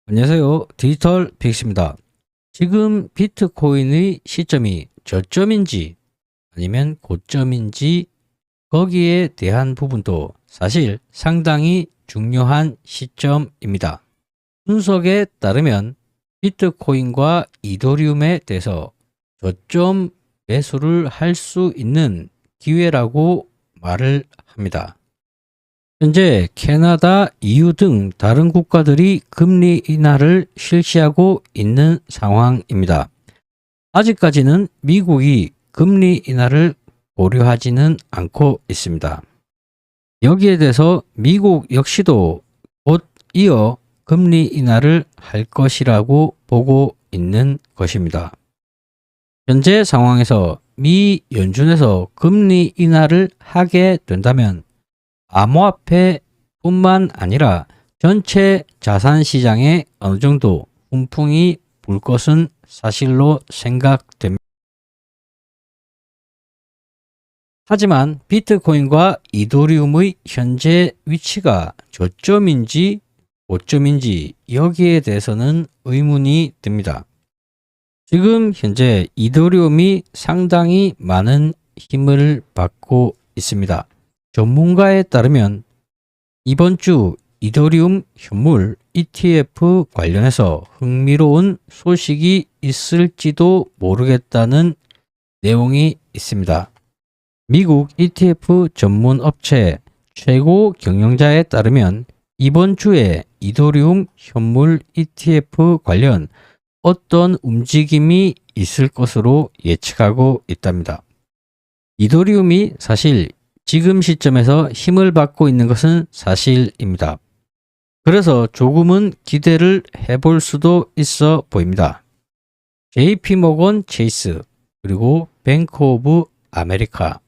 안녕하세요. 디지털 빅스입니다. 지금 비트코인의 시점이 저점인지 아니면 고점인지 거기에 대한 부분도 사실 상당히 중요한 시점입니다. 분석에 따르면 비트코인과 이더리움에 대해서 저점 매수를 할 수 있는 기회라고 말을 합니다. 현재 캐나다, EU 등 다른 국가들이 금리 인하를 실시하고 있는 상황입니다. 아직까지는 미국이 금리 인하를 고려하지는 않고 있습니다. 여기에 대해서 미국 역시도 곧 이어 금리 인하를 할 것이라고 보고 있는 것입니다. 현재 상황에서 미 연준에서 금리 인하를 하게 된다면 암호화폐 뿐만 아니라 전체 자산시장에 어느 정도 훈풍이 불 것은 사실로 생각됩니다. 하지만 비트코인과 이더리움의 현재 위치가 저점인지 고점인지 여기에 대해서는 의문이 듭니다. 지금 현재 이더리움이 상당히 많은 힘을 받고 있습니다. 전문가에 따르면 이번 주 이더리움 현물 ETF 관련해서 흥미로운 소식이 있을지도 모르겠다는 내용이 있습니다. 미국 ETF 전문 업체 최고 경영자에 따르면 이번 주에 이더리움 현물 ETF 관련 어떤 움직임이 있을 것으로 예측하고 있답니다. 이더리움이 사실 지금 시점에서 힘을 받고 있는 것은 사실입니다. 그래서 조금은 기대를 해볼 수도 있어 보입니다. JP모건 체이스 그리고 뱅크 오브 아메리카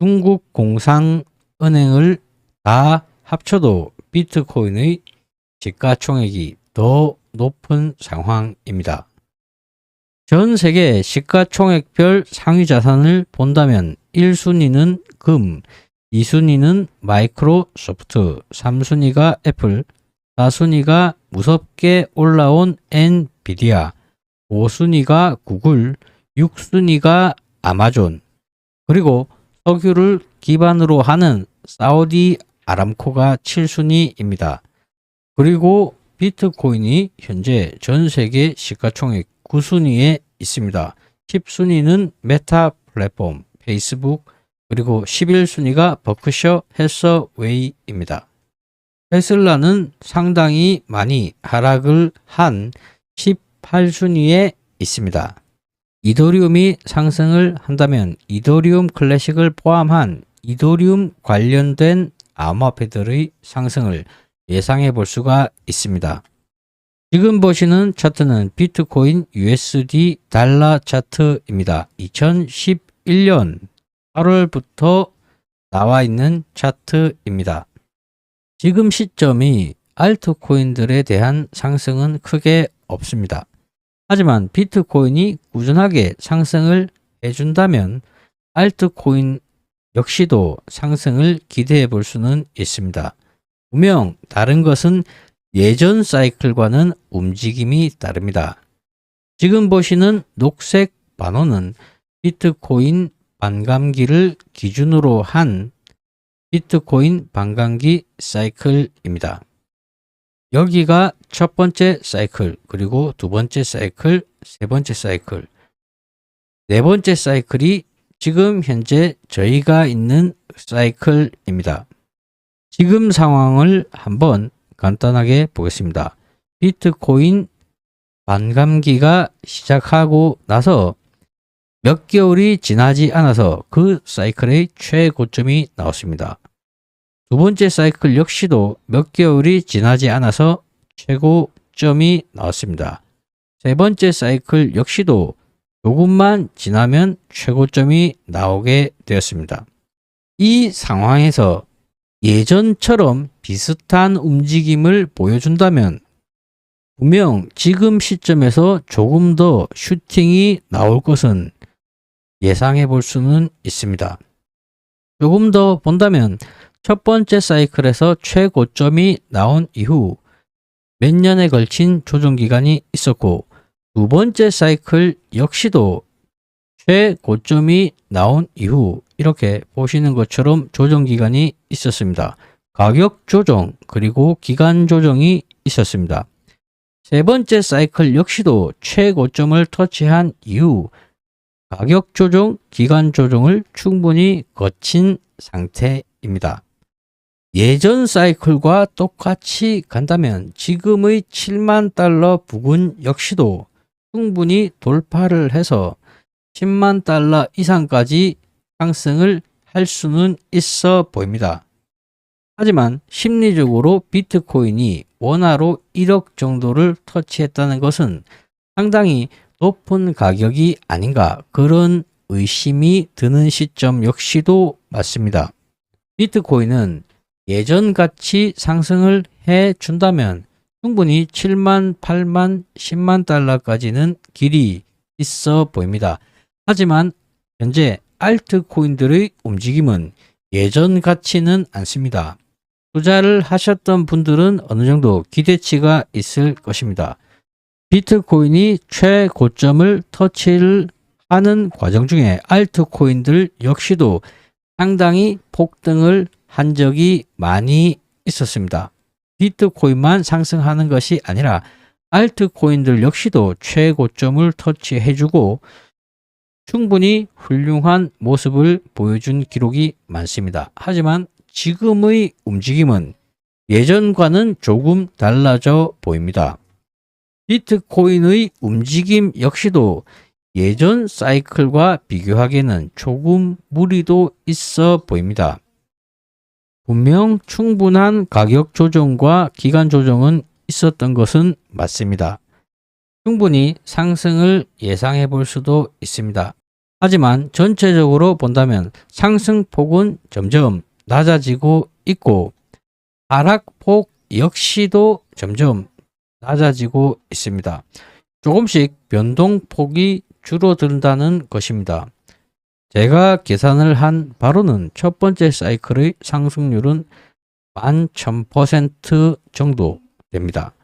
중국 공상은행을 다 합쳐도 비트코인의 시가총액이 더 높은 상황입니다. 전 세계 시가총액별 상위 자산을 본다면 1순위는 금, 2순위는 마이크로소프트, 3순위가 애플, 4순위가 무섭게 올라온 엔비디아, 5순위가 구글, 6순위가 아마존, 그리고 석유를 기반으로 하는 사우디 아람코가 7순위입니다. 그리고 비트코인이 현재 전 세계 시가총액 9순위에 있습니다. 10순위는 메타 플랫폼, 페이스북, 그리고 11순위가 버크셔 해서웨이입니다. 테슬라는 상당히 많이 하락을 한 18순위에 있습니다. 이더리움이 상승을 한다면 이더리움 클래식을 포함한 이더리움 관련된 암호화폐들의 상승을 예상해 볼 수가 있습니다. 지금 보시는 차트는 비트코인 USD 달러 차트입니다. 2011년 8월부터 나와 있는 차트입니다. 지금 시점이 알트코인들에 대한 상승은 크게 없습니다. 하지만 비트코인이 꾸준하게 상승을 해준다면 알트코인 역시도 상승을 기대해 볼 수는 있습니다. 분명 다른 것은 예전 사이클과는 움직임이 다릅니다. 지금 보시는 녹색 반원은 비트코인 반감기를 기준으로 한 비트코인 반감기 사이클입니다. 여기가 첫 번째 사이클, 그리고 두 번째 사이클, 세 번째 사이클, 네 번째 사이클이 지금 현재 저희가 있는 사이클입니다. 지금 상황을 한번 간단하게 보겠습니다. 비트코인 반감기가 시작하고 나서 몇 개월이 지나지 않아서 그 사이클의 최고점이 나왔습니다. 두 번째 사이클 역시도 몇 개월이 지나지 않아서 최고점이 나왔습니다. 세 번째 사이클 역시도 조금만 지나면 최고점이 나오게 되었습니다. 이 상황에서 예전처럼 비슷한 움직임을 보여준다면 분명 지금 시점에서 조금 더 슈팅이 나올 것은 예상해 볼 수는 있습니다. 조금 더 본다면 첫 번째 사이클에서 최고점이 나온 이후 몇 년에 걸친 조정 기간이 있었고 두 번째 사이클 역시도 최고점이 나온 이후 이렇게 보시는 것처럼 조정 기간이 있었습니다. 가격 조정 그리고 기간 조정이 있었습니다. 세 번째 사이클 역시도 최고점을 터치한 이후 가격 조정, 기간 조정을 충분히 거친 상태입니다. 예전 사이클과 똑같이 간다면 지금의 7만 달러 부근 역시도 충분히 돌파를 해서 10만 달러 이상까지 상승을 할 수는 있어 보입니다. 하지만 심리적으로 비트코인이 원화로 1억 정도를 터치했다는 것은 상당히 높은 가격이 아닌가 그런 의심이 드는 시점 역시도 맞습니다. 비트코인은 예전같이 상승을 해준다면 충분히 7만, 8만, 10만 달러까지는 길이 있어 보입니다. 하지만 현재 알트코인들의 움직임은 예전 같지는 않습니다. 투자를 하셨던 분들은 어느 정도 기대치가 있을 것입니다. 비트코인이 최고점을 터치를 하는 과정 중에 알트코인들 역시도 상당히 폭등을 한 적이 많이 있었습니다. 비트코인만 상승하는 것이 아니라 알트코인들 역시도 최고점을 터치해주고 충분히 훌륭한 모습을 보여준 기록이 많습니다. 하지만 지금의 움직임은 예전과는 조금 달라져 보입니다. 비트코인의 움직임 역시도 예전 사이클과 비교하기에는 조금 무리도 있어 보입니다. 분명 충분한 가격 조정과 기간 조정은 있었던 것은 맞습니다. 충분히 상승을 예상해 볼 수도 있습니다. 하지만 전체적으로 본다면 상승폭은 점점 낮아지고 있고 하락폭 역시도 점점 낮아지고 있습니다. 조금씩 변동폭이 줄어든다는 것입니다. 제가 계산을 한 바로는 첫 번째 사이클의 상승률은 11,000% 정도 됩니다.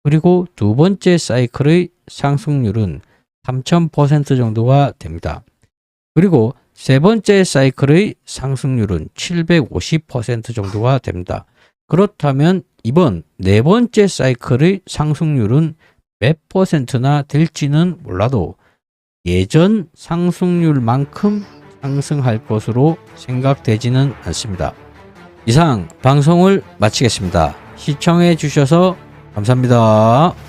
그리고 두 번째 사이클의 상승률은 3,000% 정도가 됩니다. 그리고 세 번째 사이클의 상승률은 750% 정도가 됩니다. 그렇다면 이번 네 번째 사이클의 상승률은 몇 %나 될지는 몰라도 예전 상승률만큼 상승할 것으로 생각되지는 않습니다. 이상 방송을 마치겠습니다. 시청해 주셔서 감사합니다.